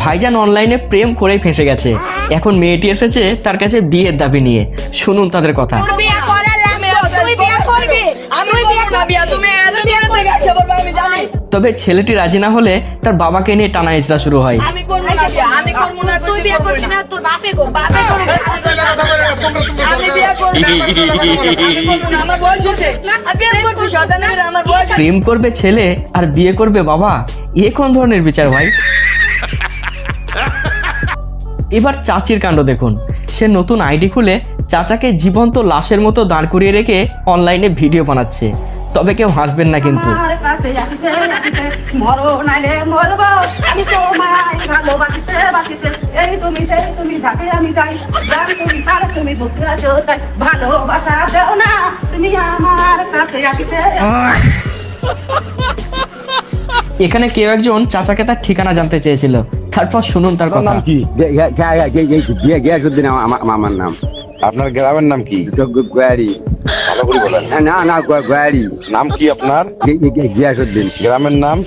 ভাইজান অনলাইনে প্রেম করেই ফেঁসে গেছে। এখন মেয়েটি এসেছে তার কাছে বিয়ের দাবি নিয়ে। শুনুন তাদের কথা। তবে ছেলেটি রাজি না হলে তার বাবাকে নিয়ে টানা হেঁচড়া শুরু হয়। প্রেম করবে ছেলে আর বিয়ে করবে বাবা, এ কোন ধরনের বিচার ভাই? এবার চাচির কাণ্ড দেখুন। সে নতুন আইডি খুলে চাচাকে জীবন্ত লাশের মতো দাঁড় করিয়ে রেখে অনলাইনে ভিডিও বানাচ্ছে। তবে কেউ হাসবেন না কিন্তু। এখানে কেউ একজন চাচাকে তার ঠিকানা জানতে চেয়েছিল। তারপর শুনুন তার কথা। আমার নাম। আপনার গ্রামের নাম কি? গোয়ারি। ভালো করে বলেন। না গোয়ারি। নাম কি আপনার? গিয়াসউদ্দিন। গ্রামের নাম?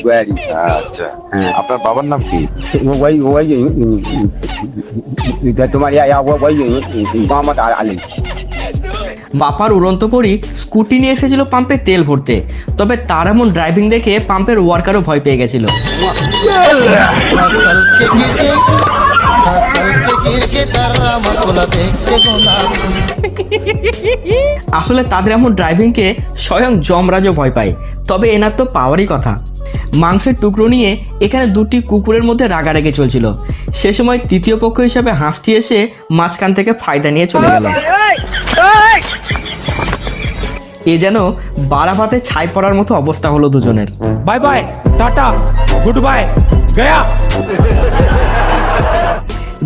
গোয়ারি। আচ্ছা, আপনার বাবার নাম কি? তোমার মোহাম্মদ আলী। বাপার উড়ন্ত পরি স্কুটি নিয়ে এসেছিল পাম্পে তেল ভরতে। তবে তার এমন ড্রাইভিং দেখে পাম্পের ওয়ার্কারও ভয় পেয়ে গেছিল। আসলে তাদের এমন ড্রাইভিংকে স্বয়ং যমরাজও ভয় পায়। তবে এনার তো পাওয়ারই কথা। মাংসের টুকরো নিয়ে এখানে দুটি কুকুরের মধ্যে রাগারাগি চলছিল। সে সময় তৃতীয় পক্ষ হিসাবে হাঁসটি এসে মাঝখান থেকে ফায়দা নিয়ে চলে গেল। এ যেন বারাভাতে ছাই পড়ার মতো অবস্থা হলো দুজনের। Bye bye, tata, good bye, Gaya.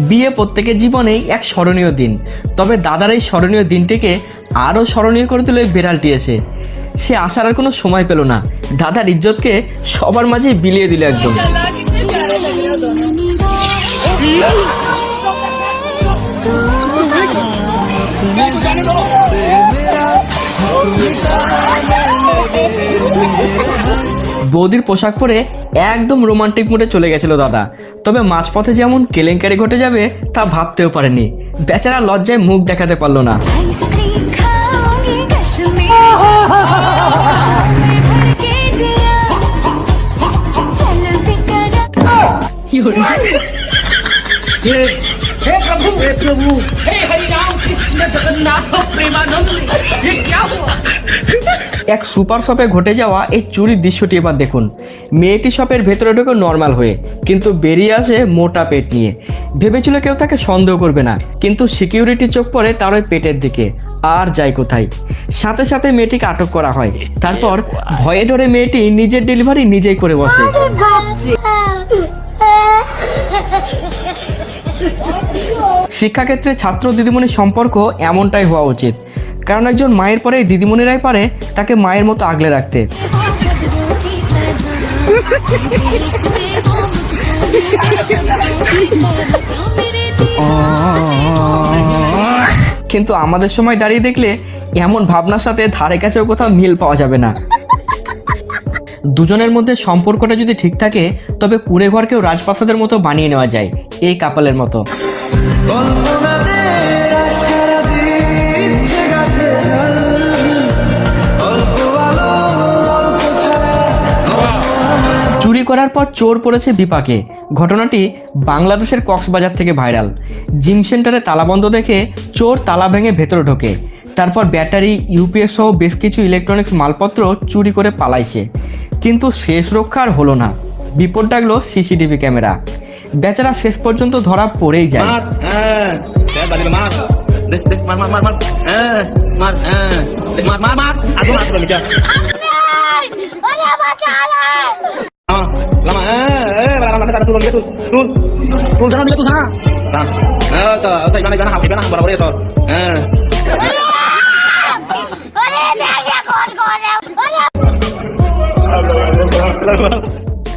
বিয়ে প্রত্যেকের জীবনেই এক স্মরণীয় দিন। তবে দাদার এই স্মরণীয় দিনটিকে আরও স্মরণীয় করে দিল এই বিড়ালটি এসে। সে আসার আর কোনো সময় পেল না। দাদার ইজ্জতকে সবার মাঝে বিলিয়ে দিল একদম। বৌদির পোশাক পরে একদম রোমান্টিক মুডে চলে গেছিল দাদা। তবে মাঝপথে যেমন কেলেঙ্কারি ঘটে যাবে তা ভাবতেও পারেনি। বেচারা লজ্জায় মুখ দেখাতে পারলো না। এক সুপার শপে ঘটে যাওয়া এই চুরির দৃশ্যটি এবার দেখুন। মেয়েটি শপের ভেতরে ঢোকে নর্মাল হয়ে, কিন্তু বেরিয়ে আসে মোটা পেট নিয়ে। ভেবেছিল কেউ তাকে সন্দেহ করবে না, কিন্তু সিকিউরিটি চোখ পড়ে তার ওই পেটের দিকে। আর যায় কোথায়। সাথে সাথে মেয়েটিকে আটক করা হয়। তারপর ভয়ে ডরে মেয়েটি নিজের ডেলিভারি নিজেই করে বসে। শিক্ষাক্ষেত্রে ছাত্র দিদিমণির সম্পর্ক এমনটাই হওয়া উচিত। কারণ একজন মায়ের পরে দিদিমণিরাই পারে তাকে মায়ের মতো আগলে রাখতে। কিন্তু আমাদের সময় দাঁড়িয়ে দেখলে এমন ভাবনার সাথে ধারে কাছেও কোথাও মিল পাওয়া যাবে না। দুজনের মধ্যে সম্পর্কটা যদি ঠিক থাকে তবে কুঁড়ে ঘরকেও রাজপ্রাসাদের মতো বানিয়ে নেওয়া যায়, এই কাপলের মতো। চুরি করার পর চোর পড়েছে বিপাকে। ঘটনাটি বাংলাদেশের কক্সবাজার থেকে ভাইরাল। জিম সেন্টারে তালাবন্ধ দেখে চোর তালা ভেঙে ভেতরে ঢোকে। তারপর ব্যাটারি, ইউপিএস সহ বেশ কিছু ইলেকট্রনিক্স মালপত্র চুরি করে পালাইছে। কিন্তু শেষ রক্ষা আর হলো না। বিপদ ডাকলো সিসিটিভি ক্যামেরা। বেচারা শেষ পর্যন্ত ধরা পড়েই যায়।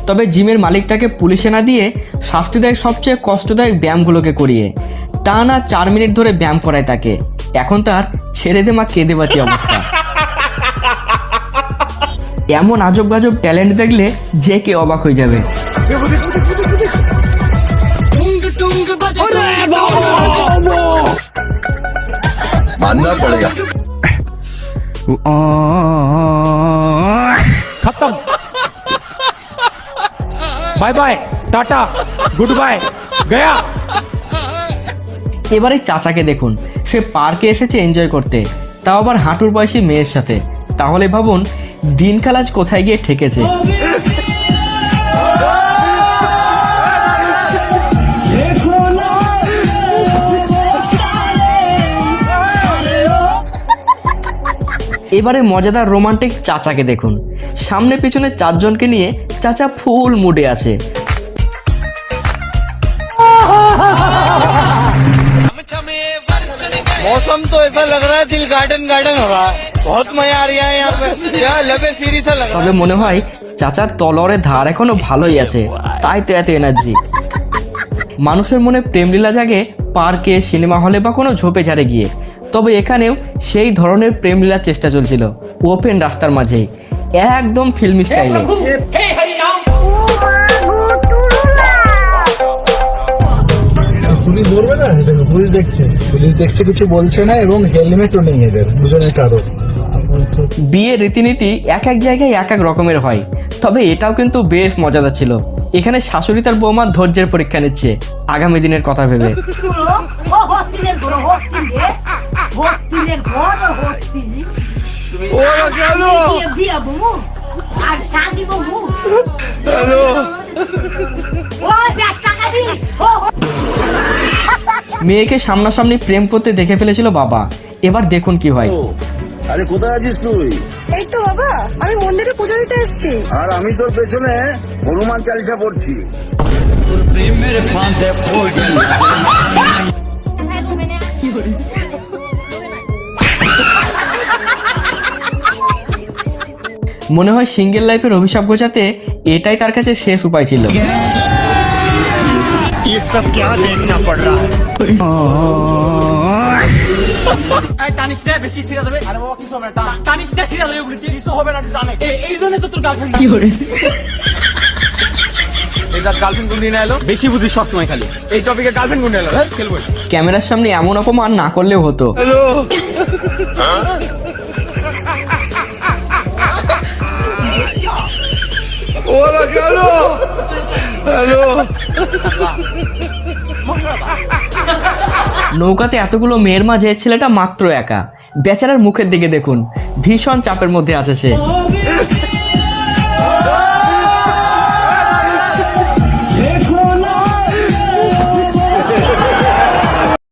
তবে জিমের মালিকটাকে পুলিশে না দিয়ে শাস্তি দেয় সবচেয়ে কষ্টদায়ক ব্যায়ামগুলোকে করিয়ে। টানা 4 মিনিট ধরে ব্যায়াম করায় তাকে। এখন তার ছেড়ে দে মা কেঁদে বাঁচি অবস্থা। এমন আজব গাজব ট্যালেন্ট দেখলে যে কে অবাক হয়ে যাবে। मानना पड़ेगा। खत्म। Bye bye, tata, goodbye, गया। এবারে চাচাকে দেখুন, সে পার্কে এসেছে এনজয় করতে, তাও আবার হাঁটুর বয়সী মেয়ের সাথে। তাহলে ভাবুন দিনকাল আজ কোথায় গিয়ে ঠেকেছে। এবারে মজাদার রোমান্টিক চাচাকে দেখুন, সামনে পিছনে 4 জনকে নিয়ে চাচা ফুল মুডে আছে। मौसम तो ऐसा लग रहा है दिल गार्डन गार्डन हो रहा है। बहुत मजा आ रहा है यहाँ पे। क्या लबे सीरी सा लग रहा তবে মনে হয় চাচার তলরের ধার এখনো ভালোই আছে, তাই তো এত এনার্জি। মানুষের মনে প্রেমলীলা জাগে পার্কে, সিনেমা হলে বা কোনো ঝোপে ঝাড়ে গিয়ে। তবে এখানেও সেই ধরনের প্রেমলীলার চেষ্টা চলছিল, ওপেন রাস্তার মাঝেই, একদম ফিল্মি স্টাইলে। পুলিশ ধরবে না, দেখো পুলিশ দেখছে কিছু বলছে না, এবং হেলমেটও নেই এদের দুজনের কারো। বিয়ের রীতিনীতি এক এক জায়গায় এক এক রকমের হয়, তবে এটাও কিন্তু বেশ মজাদার ছিল। এখানে শাশুড়ি তার বৌমার ধৈর্যের পরীক্ষা নিচ্ছে আগামী দিনের কথা ভেবে। মেয়েকে সামনাসামনি প্রেম করতে দেখে ফেলেছিল বাবা, এবার দেখুন কি হয়। আরে কোথায় আছিস তুই? এই তো বাবা, আমি মন্দিরে পুজো দিতে এসেছি। আর আমি তোর পেছনে হনুমান চালিসা পড়ছি। মনে হয় সিঙ্গেল লাইফের অভিশাপ গোছাতে এটাই তার কাছে শেষ উপায় ছিল। ये सब क्या देखना पड़ रहा है? বেশি বুদ্ধি সবসময় খালি এই টপিকে গার্লফ্রেন্ড গুন্ডে এলো খেলবো। ক্যামেরার সামনে এমন অপমান না করলেও হতো। নৌকাতে এতগুলো মেয়ের মাঝে ছেলেটা মাত্র একা। বেচারার মুখের দিকে দেখুন, ভীষণ চাপের মধ্যে আছে সে।